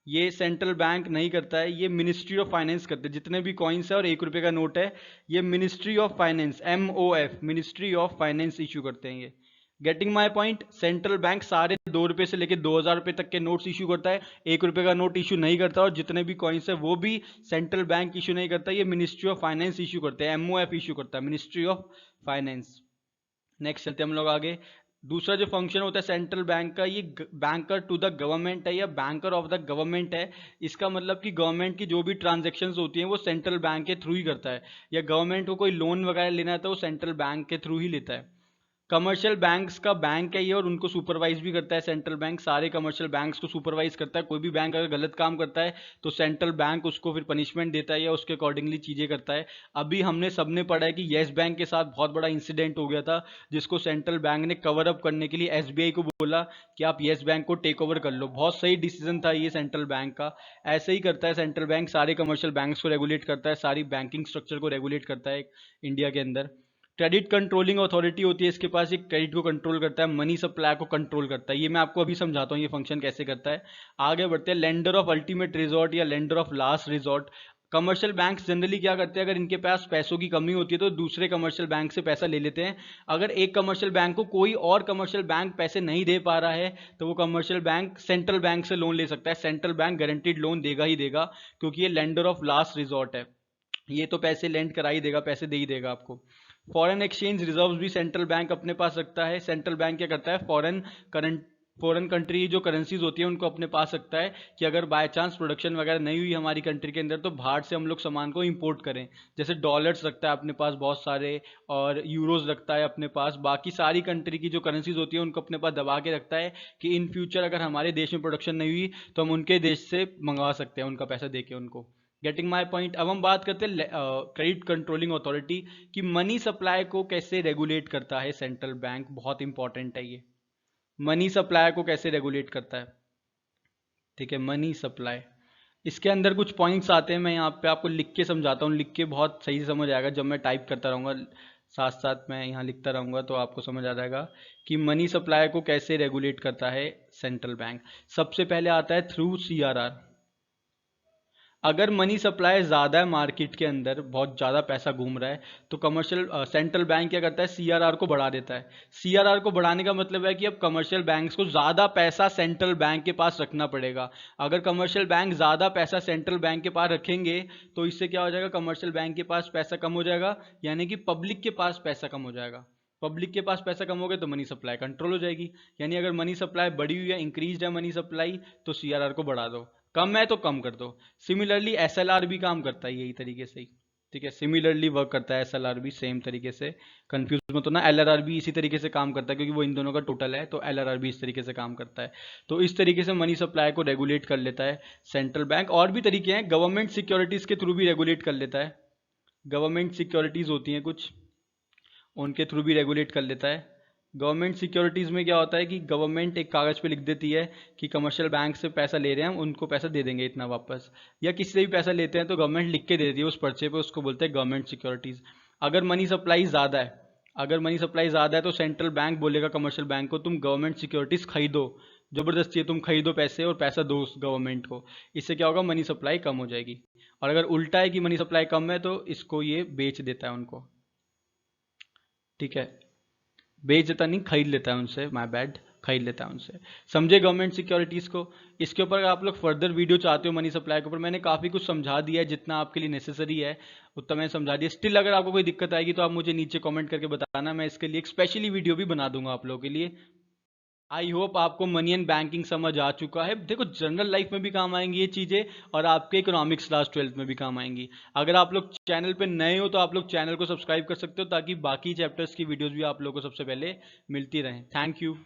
ये सेंट्रल बैंक नहीं करता है, ये मिनिस्ट्री ऑफ फाइनेंस करते हैं। जितने भी कॉइन्स है और 1 रुपए का नोट है, ये ministry of finance, MOF, ministry of finance issue करते हैं ये। Getting my point? Central bank सारे 2 रुपए से लेकर 2000 रुपए तक के नोट्स इशू करता है, 1 रुपए का नोट इशू नहीं करता। और जितने भी कॉइन्स है वो भी सेंट्रल बैंक इशू नहीं करता, ये मिनिस्ट्री ऑफ फाइनेंस इशू करते हैं, MOF इशू करता है, मिनिस्ट्री ऑफ फाइनेंस। नेक्स्ट चलते हम लोग आगे। दूसरा जो फंक्शन होता है सेंट्रल बैंक का, ये बैंकर टू द गवर्नमेंट है या बैंकर ऑफ द गवर्नमेंट है। इसका मतलब कि गवर्नमेंट की जो भी ट्रांजेक्शन्स होती हैं वो सेंट्रल बैंक के थ्रू ही करता है, या गवर्नमेंट को कोई लोन वगैरह लेना है तो वो सेंट्रल बैंक के थ्रू ही लेता है। कमर्शियल बैंक्स का बैंक है ये, और उनको सुपरवाइज भी करता है सेंट्रल बैंक। सारे कमर्शियल बैंक्स को सुपरवाइज करता है। कोई भी बैंक अगर गलत काम करता है तो सेंट्रल बैंक उसको फिर पनिशमेंट देता है या उसके अकॉर्डिंगली चीज़ें करता है। अभी हमने सबने पढ़ा है कि येस बैंक के साथ बहुत बड़ा इंसिडेंट हो गया था, जिसको सेंट्रल बैंक ने कवर अप करने के लिए SBI को बोला कि आप येस बैंक को टेक ओवर कर लो। बहुत सही डिसीजन था ये सेंट्रल बैंक का। ऐसे ही करता है सेंट्रल बैंक, सारे कमर्शियल बैंक्स को रेगुलेट करता है, सारी बैंकिंग स्ट्रक्चर को रेगुलेट करता है इंडिया के अंदर। क्रेडिट कंट्रोलिंग अथॉरिटी होती है इसके पास, एक क्रेडिट को कंट्रोल करता है, मनी सप्लाई को कंट्रोल करता है। ये मैं आपको अभी समझाता हूँ ये फंक्शन कैसे करता है। आगे बढ़ते हैं। लेंडर ऑफ अल्टीमेट रिजॉर्ट या lender of last resort. Commercial banks generally क्या करते हैं, अगर इनके पास पैसों की कमी होती है तो दूसरे कमर्शियल बैंक से पैसा ले लेते हैं। अगर एक कमर्शियल बैंक को कोई और कमर्शियल बैंक पैसे नहीं दे पा रहा है तो वो कमर्शियल बैंक सेंट्रल बैंक से लोन ले सकता है। सेंट्रल बैंक गारंटीड लोन देगा ही देगा, क्योंकि ये लेंडर ऑफ लास्ट रिजॉर्ट है। ये तो पैसे लेंड करा ही देगा, पैसे दे ही देगा आपको। फॉरेन एक्सचेंज रिजर्व्स भी सेंट्रल बैंक अपने पास रखता है। सेंट्रल बैंक क्या करता है, फॉरेन कंट्री जो करेंसीज होती है उनको अपने पास रखता है कि अगर बाय चांस प्रोडक्शन वगैरह नहीं हुई हमारी कंट्री के अंदर तो बाहर से हम लोग सामान को इंपोर्ट करें। जैसे डॉलर्स रखता है अपने पास बहुत सारे, और यूरोज रखता है अपने पास। बाकी सारी कंट्री की जो करेंसीज होती है उनको अपने पास दबा के रखता है कि इन फ्यूचर अगर हमारे देश में प्रोडक्शन नहीं हुई तो हम उनके देश से मंगवा सकते हैं, उनका पैसा दे के उनको। Getting my point? अब हम बात करते हैं क्रेडिट कंट्रोलिंग अथॉरिटी कि मनी सप्लाई को कैसे रेगुलेट करता है सेंट्रल बैंक। बहुत इंपॉर्टेंट है ये, मनी सप्लाई को कैसे रेगुलेट करता है। ठीक है, मनी सप्लाई, इसके अंदर कुछ पॉइंट्स आते हैं, मैं यहाँ पे आपको लिख के समझाता हूँ। लिख के बहुत सही से समझ आएगा, जब मैं टाइप करता रहूँगा साथ साथ मैं यहाँ लिखता रहूँगा तो आपको समझ आ जाएगा कि मनी सप्लाई को कैसे रेगुलेट करता है सेंट्रल बैंक। सबसे पहले आता है थ्रू CRR। अगर मनी सप्लाई ज़्यादा है मार्केट के अंदर, बहुत ज़्यादा पैसा घूम रहा है, तो कमर्शियल सेंट्रल बैंक क्या करता है, CRR को बढ़ा देता है। CRR को बढ़ाने का मतलब है कि अब कमर्शियल बैंक्स को ज़्यादा पैसा सेंट्रल बैंक के पास रखना पड़ेगा। अगर कमर्शियल बैंक ज़्यादा पैसा सेंट्रल बैंक के पास रखेंगे तो इससे क्या हो जाएगा, कमर्शियल बैंक के पास पैसा कम हो जाएगा, यानी कि पब्लिक के पास पैसा कम हो जाएगा। पब्लिक के पास पैसा कम हो गया तो मनी सप्लाई कंट्रोल हो जाएगी। यानी अगर मनी सप्लाई बढ़ी हुई है, इंक्रीज है मनी सप्लाई, तो CRR को बढ़ा दो। कम है तो कम कर दो। सिमिलरली SLR भी काम करता है यही तरीके से ही। ठीक है, सिमिलरली वर्क करता है SLR भी सेम तरीके से। कंफ्यूज मत होना, LRR भी इसी तरीके से काम करता है क्योंकि वो इन दोनों का टोटल है, तो LRR भी इस तरीके से काम करता है। तो इस तरीके से मनी सप्लाई को रेगुलेट कर लेता है सेंट्रल बैंक। और भी तरीके हैं, गवर्नमेंट सिक्योरिटीज के थ्रू भी रेगुलेट कर लेता है। गवर्नमेंट सिक्योरिटीज होती हैं कुछ, उनके थ्रू भी रेगुलेट कर लेता है। गवर्नमेंट सिक्योरिटीज़ में क्या होता है कि गवर्नमेंट एक कागज़ पे लिख देती है कि कमर्शियल बैंक से पैसा ले रहे हैं हम, उनको पैसा दे देंगे इतना वापस, या किसी से भी पैसा लेते हैं तो गवर्नमेंट लिख के दे देती है उस पर्चे पे, उसको बोलते हैं गवर्नमेंट सिक्योरिटीज़। अगर मनी सप्लाई ज़्यादा है, अगर मनी सप्लाई ज़्यादा है तो सेंट्रल बैंक बोलेगा कमर्शियल बैंक को तुम गवर्नमेंट सिक्योरिटीज़ खरीदो, ज़बरदस्ती तुम खरीदो पैसे और पैसा दो उस गवर्नमेंट को। इससे क्या होगा, मनी सप्लाई कम हो जाएगी। और अगर उल्टा है कि मनी सप्लाई कम है तो इसको ये बेच देता है उनको, ठीक है, बेच देता नहीं, खरीद लेता है उनसे, माय बैड, खरीद लेता है उनसे। समझे गवर्नमेंट सिक्योरिटीज़ को। इसके ऊपर अगर आप लोग फर्दर वीडियो चाहते हो मनी सप्लाई के ऊपर, मैंने काफ़ी कुछ समझा दिया है, जितना आपके लिए नेसेसरी है उतना मैंने समझा दिया। स्टिल अगर आपको कोई दिक्कत आएगी तो आप मुझे नीचे कमेंट करके बताना, मैं इसके लिए एक स्पेशली वीडियो भी बना दूंगा आप लोगों के लिए। आई होप आपको मनी एंड बैंकिंग समझ आ चुका है। देखो जनरल लाइफ में भी काम आएंगी ये चीज़ें, और आपके इकोनॉमिक्स क्लास 12th में भी काम आएंगी। अगर आप लोग चैनल पे नए हो तो आप लोग चैनल को सब्सक्राइब कर सकते हो, ताकि बाकी चैप्टर्स की वीडियोस भी आप लोगों को सबसे पहले मिलती रहें। Thank you.